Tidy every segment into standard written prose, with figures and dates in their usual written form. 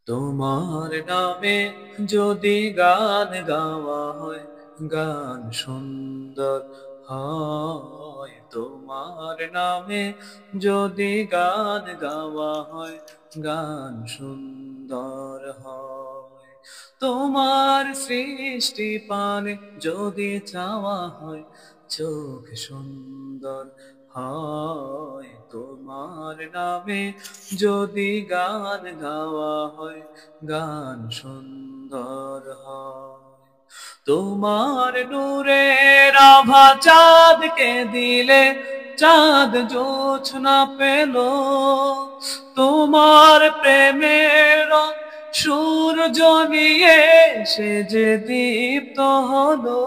তোমার নামে যদি গান গাওয়া হয়, গান সুন্দর হয়। তোমার নামে যদি গান গাওয়া হয়, গান সুন্দর হয়। তোমার সৃষ্টি পানে যদি চাওয়া হয়, চোখ সুন্দর হয়। তোমার নামে যদি গান গাওয়া হয়, গান সুন্দর হয়। তোমার নূরের আভা চাঁদকে দিলে, চাঁদ জোছনা পেল। তোমার প্রেমের সূর্য নিয়ে সে যে দীপ্ত হলো।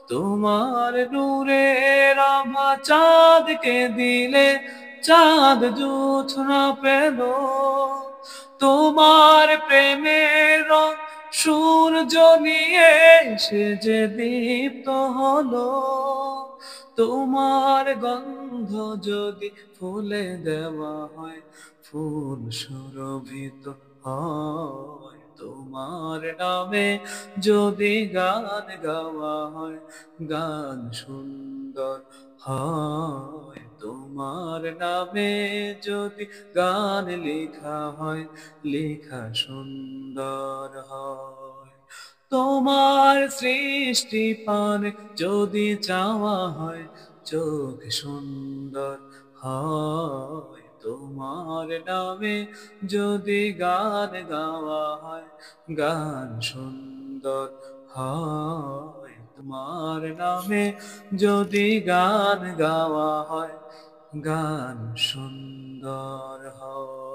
তোমার নূরের আভা চাঁদকে দিলে, চাঁদ জোছনা পেল। তোমার প্রেমের সূর্য নিয়ে সে যে দীপ্ত হলো। তোমার গন্ধ যদি ফুলে দেওয়া হয়, ফুল সুরভিত হয়। তোমার নামে যদি গান গাওয়া হয়, গান সুন্দর হয়। তোমার নামে যদি গান লেখা হয়, লেখা সুন্দর হয়। তোমার সৃষ্টি পানে যদি চাওয়া হয়, চোখ সুন্দর হয়। তোমার নামে যদি গান গাওয়া হয়, গান সুন্দর হয়। তোমার নামে যদি গান গাওয়া হয়, গান সুন্দর হয়।